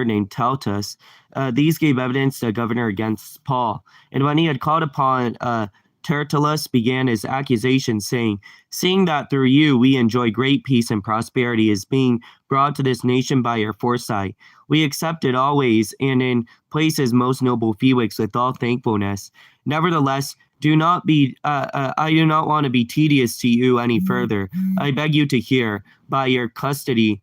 named Teltus. These gave evidence to the governor against Paul. And when he had called upon Tertullus, began his accusation, saying, "Seeing that through you we enjoy great peace and prosperity is being brought to this nation by your foresight. We accept it always and in places most noble Felix with all thankfulness. Nevertheless, I do not want to be tedious to you any further. I beg you to hear, by your custody,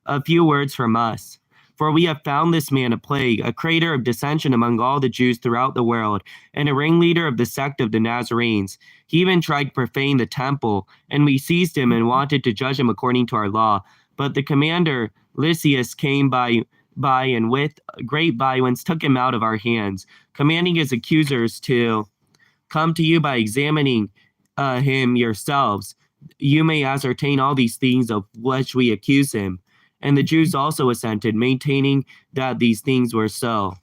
a few words from us. For we have found this man a plague, a creator of dissension among all the Jews throughout the world, and a ringleader of the sect of the Nazarenes. He even tried to profane the temple, and we seized him and wanted to judge him according to our law. But the commander Lysias came by and with great violence took him out of our hands, commanding his accusers to come to you by examining him yourselves. You may ascertain all these things of which we accuse him." And the Jews also assented, maintaining that these things were so.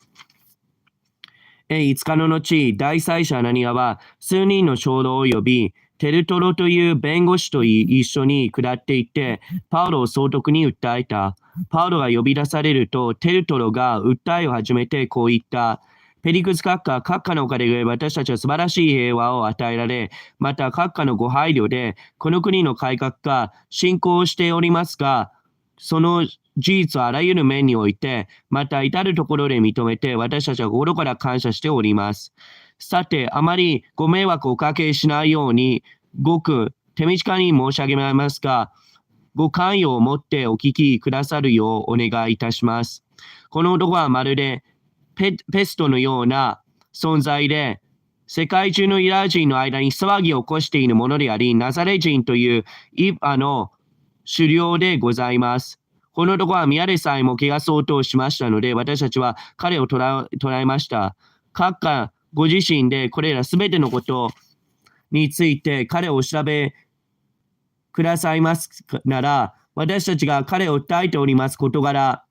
5日の後、大祭司アナニアは数人の長老を呼び、テルトロという弁護士と一緒に下っていって、パウロを総督に訴えた。パウロが呼び出されると、テルトロが訴えを始めてこう言った。ペリクス閣下、閣下のおかげで私たちは素晴らしい平和を与えられ、また閣下のご配慮で、この国の改革が進行しておりますが、その事実はあらゆる面において、また至るところで認めて、私たちは心から感謝しております。さて、あまりご迷惑をおかけしないように、ごく手短に申し上げますが、ご関与を持ってお聞きくださるようお願いいたします。この男はまるでペストのような存在で、世界中のユダヤ人の間に騒ぎを起こしているものであり、ナザレ人という一派の狩猟でございます。この男は宮でさえも怪我相当しましたので、私たちは彼を捕らえました。閣下ご自身でこれらすべてのことについて彼をお調べくださいますなら、私たちが彼を訴えております事柄、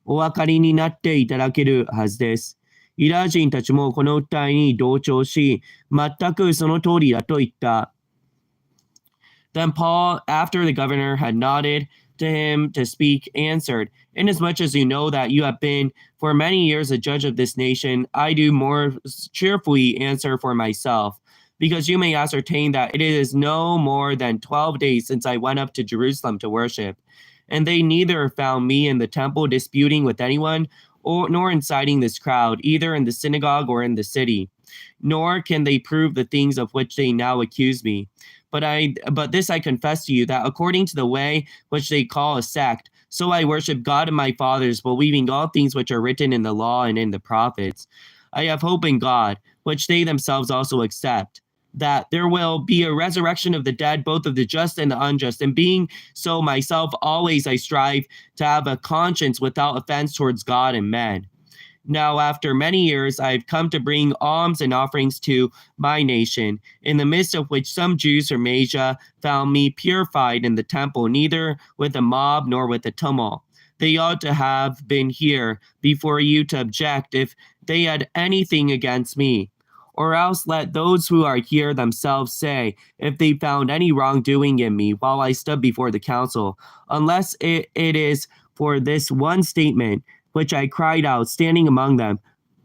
お分かりになっていただけるはずです。ユダヤ人たちもこの訴えに同調し、全くその通りだと言った。Then Paul, after the governor had nodded to him to speak, answered, "Inasmuch as you know that you have been for many years a judge of this nation, I do more cheerfully answer for myself, because you may ascertain that it is no more than 12 days since I went up to Jerusalem to worship, and they neither found me in the temple disputing with anyone, nor inciting this crowd, either in the synagogue or in the city. Nor can they prove the things of which they now accuse me. But this I confess to you, that according to the way which they call a sect, so I worship God and my fathers, believing all things which are written in the law and in the prophets. I have hope in God, which they themselves also accept, that there will be a resurrection of the dead, both of the just and the unjust. And being so myself, always I strive to have a conscience without offense towards God and men. Now, after many years, I have come to bring alms and offerings to my nation, in the midst of which some Jews from Asia found me purified in the temple, neither with a mob nor with a tumult. They ought to have been here before you to object if they had anything against me. Or else let those who are here themselves say, if they found any wrongdoing in me while I stood before the council, unless it is for this one statement, which I cried out, standing among them,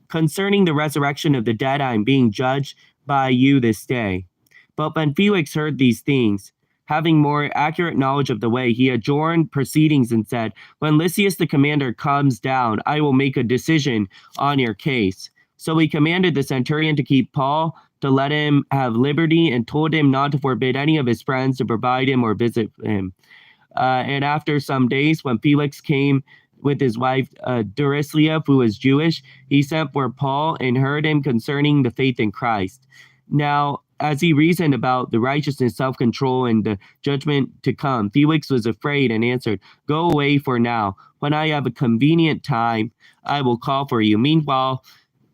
concerning the resurrection of the dead, I am being judged by you this day. But when Felix heard these things, having more accurate knowledge of the way, he adjourned proceedings and said, when Lysias the commander comes down, I will make a decision on your case. So he commanded the centurion to keep Paul, to let him have liberty, and told him not to forbid any of his friends to provide him or visit him. And after some days, when Felix came with his wife Drusilla, who was Jewish, he sent for Paul and heard him concerning the faith in Christ. Now, as he reasoned about the righteousness, self-control, and the judgment to come, Felix was afraid and answered, go away for now. When I have a convenient time, I will call for you. Meanwhile,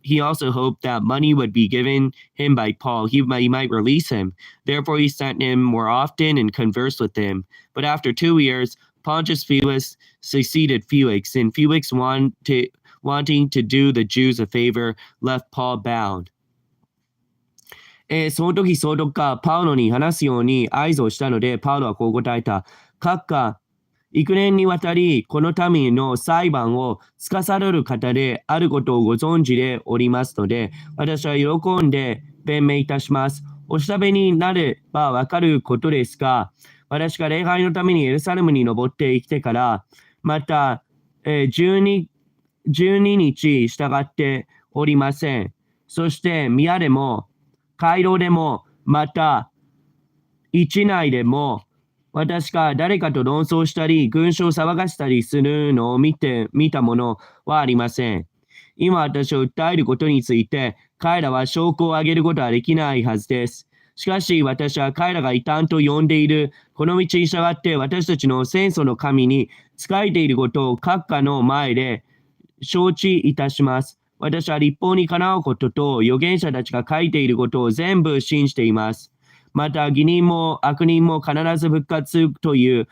he also hoped that money would be given him by Paul. He might release him. Therefore, he sent him more often and conversed with him. But after 2 years, Pontius Felix succeeded Felix, and Felix wanting to do the Jews a favor, left Paul bound. その時総督がパウロに話すように合図をしたので、パウロはこう答えた。閣下、幾年にわたりこの民の裁判を司る方であることをご存知でおりますので、私は喜んで弁明いたします。お調べになればわかることですが、私が礼拝のためにエルサレムに登ってきてから、また、12日従っておりません。そして宮でも、回廊でも、また、市内でも、私が誰かと論争したり、群衆を騒がしたりするのを見たものはありません。今私を訴えることについて、彼らは証拠を挙げることはできないはずです。しかし私は彼らが異端と呼んでいる、この道に従って私たちの戦争の神に仕えていることを閣下の前で承知いたします。私は立法にかなうことと預言者たちが書いていることを全部信じています。また義人も悪人も必ず復活するという、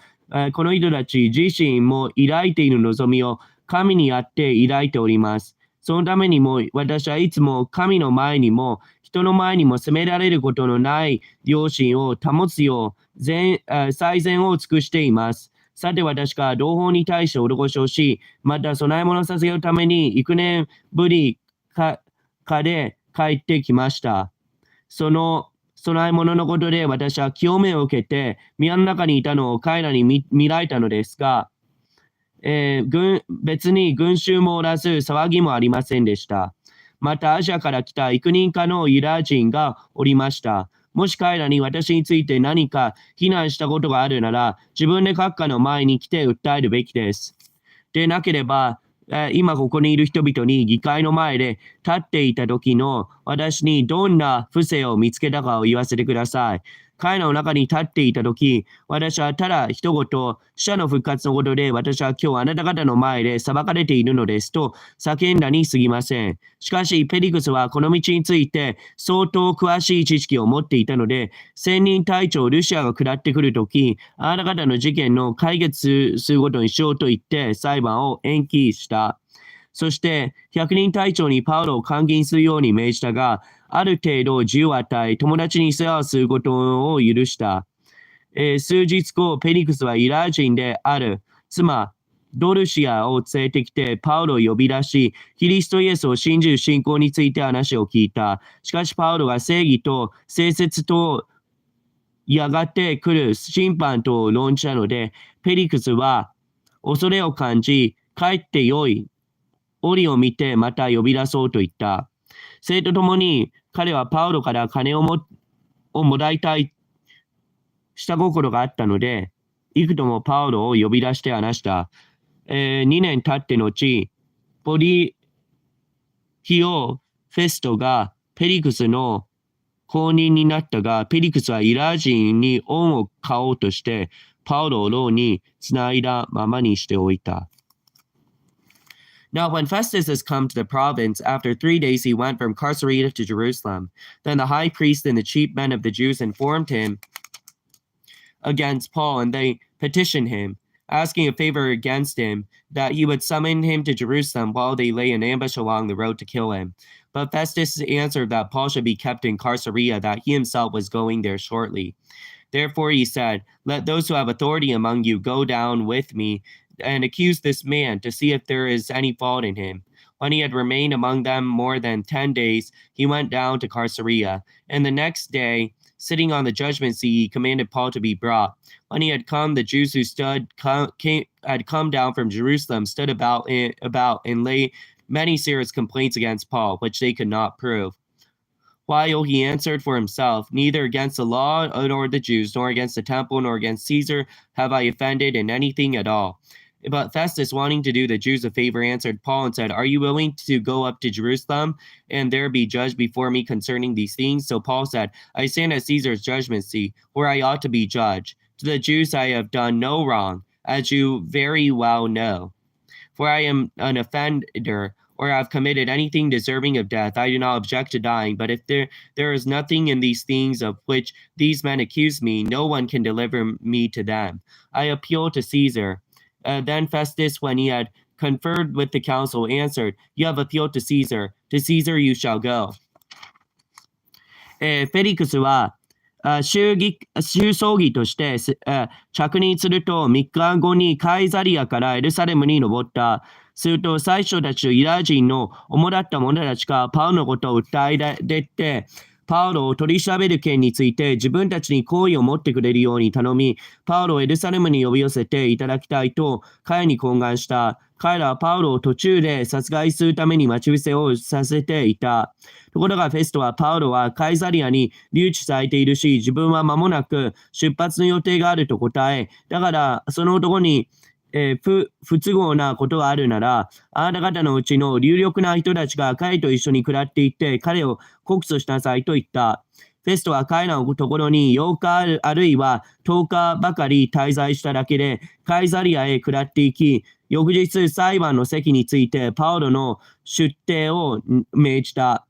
この人たち自身も抱いている望みを神にあって抱いております。そのためにも私はいつも神の前にも人の前にも責められることのない良心を保つよう最善を尽くしています。さて私が同胞に対して施しをし、また備え物させるために幾年ぶりかで帰ってきました。その備え物のことで私は清めを受けて宮の中にいたのを彼らに見られたのですが、別に群衆もおらず騒ぎもありませんでした。またアジアから来た幾人かのユダヤ人がおりました。もし彼らに私について何か非難したことがあるなら、自分で閣下の前に来て訴えるべきです。でなければ、今ここにいる人々に議会の前で立っていた時の私にどんな不正を見つけたかを言わせてください。彼らの中に立っていた時、私はただ一言、死者の復活のことで私は今日あなた方の前で裁かれているのですと叫んだに過ぎません。しかしペリクスはこの道について相当詳しい知識を持っていたので、千人隊長ルシアが下ってくる時、あなた方の事件の解決することにしようと言って裁判を延期した。そして百人隊長にパウロを監禁するように命じたが、ある程度自由を与え、友達に世話をすることを許した。数日後、ペリクスはイラ人である妻、ドルシアを連れてきてパウロを呼び出し、キリストイエスを信じる信仰について話を聞いた。しかしパウロが正義と誠実とやがて来る審判と論じたので、ペリクスは恐れを感じ、帰ってよい。折を見てまた呼び出そうと言った。それとともに彼はパウロから金をもらいたい下心があったので、幾度もパウロを呼び出して話した。2年経って後、ポリヒオフェストがペリクスの後任になったが、ペリクスはイラ人に恩を買おうとして、パウロを牢につないだままにしておいた。Now, when Festus has come to the province, after 3 days he went from Caesarea to Jerusalem. Then the high priest and the chief men of the Jews informed him against Paul, and they petitioned him, asking a favor against him, that he would summon him to Jerusalem while they lay in ambush along the road to kill him. But Festus answered that Paul should be kept in Caesarea, that he himself was going there shortly. Therefore he said, "Let those who have authority among you go down with me, and accuse this man to see if there is any fault in him." When he had remained among them more than 10 days, he went down to Caesarea. And the next day, sitting on the judgment seat, he commanded Paul to be brought. When he had come, the Jews who had come down from Jerusalem stood about and laid many serious complaints against Paul, which they could not prove. While he answered for himself, "Neither against the law nor the Jews, nor against the temple, nor against Caesar have I offended in anything at all." But Festus, wanting to do the Jews a favor, answered Paul and said, "Are you willing to go up to Jerusalem and there be judged before me concerning these things?" So Paul said, "I stand at Caesar's judgment seat, where I ought to be judged. To the Jews I have done no wrong, as you very well know. For I am an offender, or have committed anything deserving of death. I do not object to dying, but if there is nothing in these things of which these men accuse me, no one can deliver me to them. I appeal to Caesar." Then Festus, when he had conferred with the council, answered, "You have appealed to Caesar. To Caesar you shall go." フェリクスは葬儀として着任すると3日後にカイザリアからエルサレムに登った。すると最初たちとユダヤ人の主だった者たちがパウロのことを訴え出て、パウロを取り調べる件について自分たちに好意を持ってくれるように頼み、パウロをエルサレムに呼び寄せていただきたいと彼に懇願した。彼らはパウロを途中で殺害するために待ち伏せをさせていた。ところがフェストはパウロはカイザリアに留置されているし、自分は間もなく出発の予定があると答え、だからその男に不都合なことがあるなら、あなた方のうちの有力な人たちが彼と一緒に下っていって彼を告訴しなさいと言った。フェストは彼らのところに8日あるいは10日ばかり滞在しただけで、カイザリアへ下っていき、翌日裁判の席についてパウロの出廷を命じた。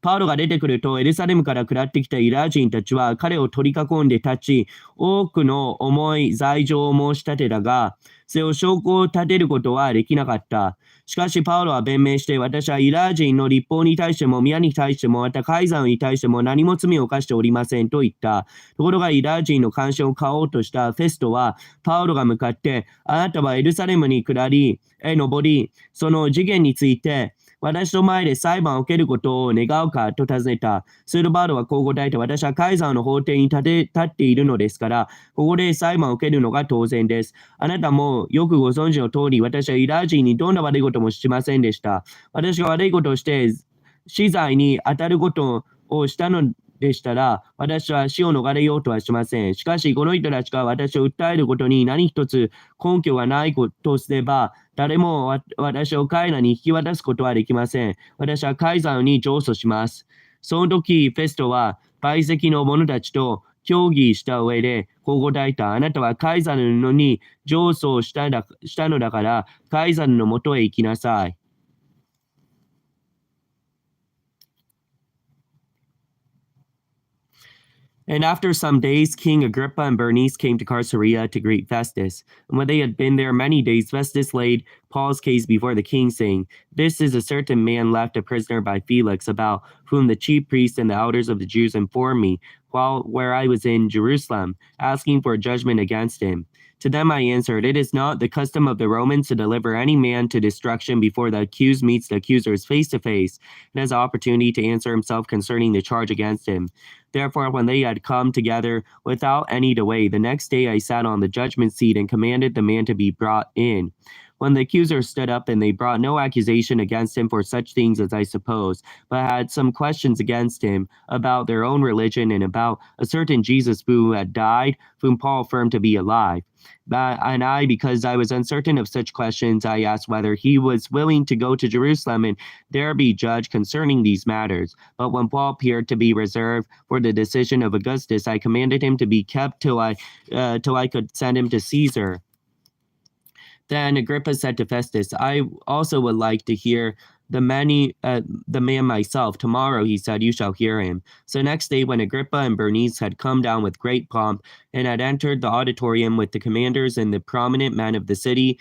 パウロが出てくるとエルサレムから下ってきたユダヤ人たちは彼を取り囲んで立ち、多くの重い罪状を申し立てたが、それを証拠を立てることはできなかった。しかしパウロは弁明して、私はユダヤ人の立法に対しても宮に対してもまたカイザルに対しても何も罪を犯しておりませんと言った。ところがユダヤ人の関心を買おうとしたフェストはパウロが向かって、あなたはエルサレムに登り、その事件について私の前で裁判を受けることを願うかと尋ねた。するとパウロはこう答えて、私はカイザーの法廷に立っているのですから、ここで裁判を受けるのが当然です。あなたもよくご存知の通り、私はユダヤ人にどんな悪いこともしませんでした。私が悪いことをして死罪に当たることをしたのでしたら、私は死を逃れようとはしません。しかし、この人たちが私を訴えることに何一つ根拠がないとすれば、誰も私を彼らに引き渡すことはできません。私はカイザーに上訴します。その時、フェストは陪席の者たちと協議した上で、こう答えた。あなたはカイザルのに上訴したのだから、カイザルのもとへ行きなさい。And after some days, King Agrippa and Bernice came to Caesarea to greet Festus. And when they had been there many days, Festus laid Paul's case before the king, saying, This is a certain man left a prisoner by Felix, about whom the chief priests and the elders of the Jews informed me, where I was in Jerusalem, asking for a judgment against him. To them I answered, It is not the custom of the Romans to deliver any man to destruction before the accused meets the accusers face to face, and has an opportunity to answer himself concerning the charge against him. Therefore, when they had come together without any delay, the next day I sat on the judgment seat and commanded the man to be brought in. When the accusers stood up, and they brought no accusation against him for such things as I suppose, but had some questions against him about their own religion and about a certain Jesus who had died, whom Paul affirmed to be alive. And I, because I was uncertain of such questions, I asked whether he was willing to go to Jerusalem and there be judged concerning these matters. But when Paul appeared to be reserved for the decision of Augustus, I commanded him to be kept till I could send him to Caesar. Then Agrippa said to Festus, I also would like to hear the man myself. Tomorrow, he said, you shall hear him. So next day, when Agrippa and Bernice had come down with great pomp and had entered the auditorium with the commanders and the prominent men of the city,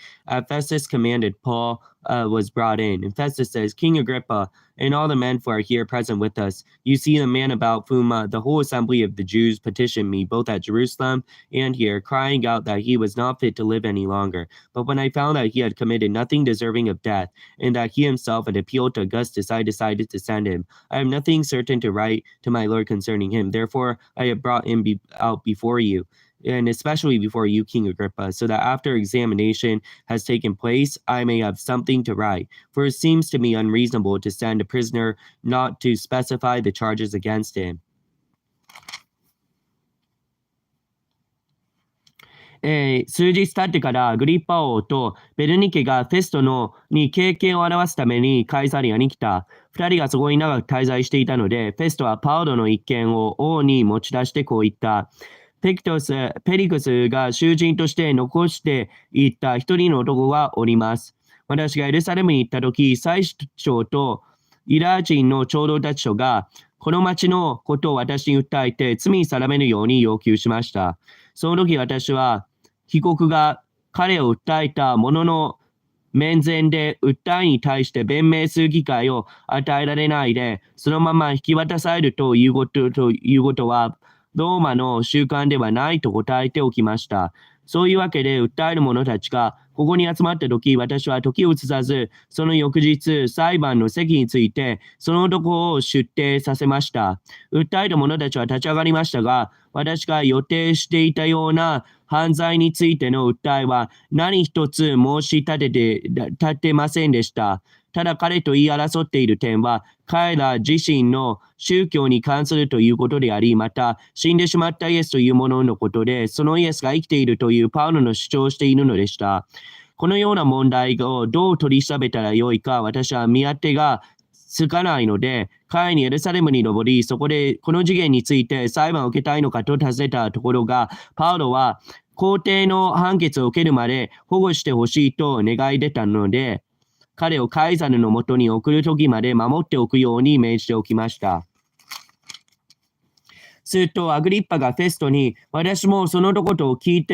Festus commanded Paul was brought in. And Festus says, King Agrippa, and all the men who are here present with us, you see the man about whom the whole assembly of the Jews petitioned me, both at Jerusalem and here, crying out that he was not fit to live any longer. But when I found that he had committed nothing deserving of death, and that he himself had appealed to Augustus, I decided to send him. I have nothing certain to write to my Lord concerning him. Therefore, I have brought him out before you, and especially before you, King Agrippa, so that after examination has taken place, I may have something to write. For it seems to me unreasonable to send a prisoner not to specify the charges against him. 数日経ってからアグリッパ王とベルニケがフェストに経験を表すためにカイサリアに来た。二人がそこに長く滞在していたので、フェストはパウロの一件を王に持ち出してこう言った。ペリクスが囚人として残していった一人の男がおります。私がエルサレムに行った時、祭司長とユダヤ人の長老たちとが、この町のことを私に訴えて罪に定めるように要求しました。その時私は、被告が彼を訴えた者の面前で訴えに対して弁明する機会を与えられないで、そのまま引き渡されるということは、ローマの習慣ではないと答えておきました。そういうわけで、訴える者たちがここに集まったとき、私は時を移さず、その翌日、裁判の席について、その男を出廷させました。訴える者たちは立ち上がりましたが、私が予定していたような犯罪についての訴えは何一つ申し立てませんでした。ただ彼と言い争っている点は、彼ら自身の宗教に関するということであり、また死んでしまったイエスというもののことで、そのイエスが生きているというパウロの主張をしているのでした。このような問題をどう取り調べたらよいか、私は見当てがつかないので、彼にエルサレムに登り、そこでこの事件について裁判を受けたいのかと尋ねたところが、パウロは法廷の判決を受けるまで保護してほしいと願い出たので、彼をカイザルのもとに送るときまで守っておくように命じておきました。するとアグリッパがフェストに、私もそのことを聞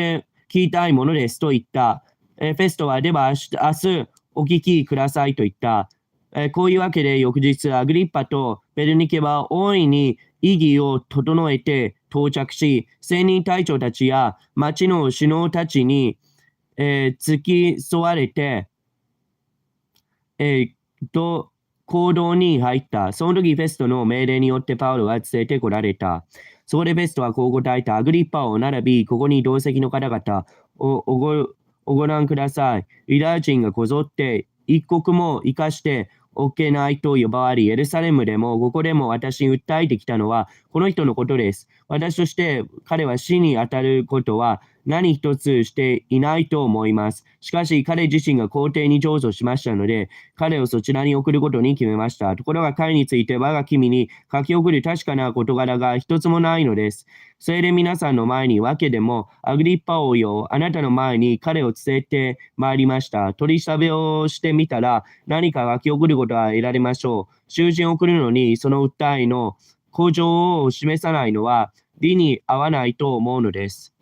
きたいものですと言った。フェストはでは明日お聞きくださいと言った。こういうわけで翌日アグリッパとベルニケは大いに意義を整えて到着し、青年隊長たちや町の首脳たちに、付き添われて、行動に入った。その時フェストの命令によってパウロは連れてこられた。そこでフェストはこう答えた。アグリッパを並び、ここに同席の方々、ご覧ください。ユダヤ人がこぞって一刻も生かしておけないと呼ばわり、エルサレムでもここでも私に訴えてきたのはこの人のことです。私として彼は死に当たることは何一つしていないと思います。しかし彼自身が皇帝に上訴しましたので、彼をそちらに送ることに決めました。ところが彼について我が君に書き送る確かな事柄が一つもないのです。それで皆さんの前に分けでも、アグリッパ王よ、あなたの前に彼を連れてまいりました。取り調べをしてみたら、何か書き送ることは得られましょう。囚人を送るのに、その訴えの向上を示さないのは理に合わないと思うのです。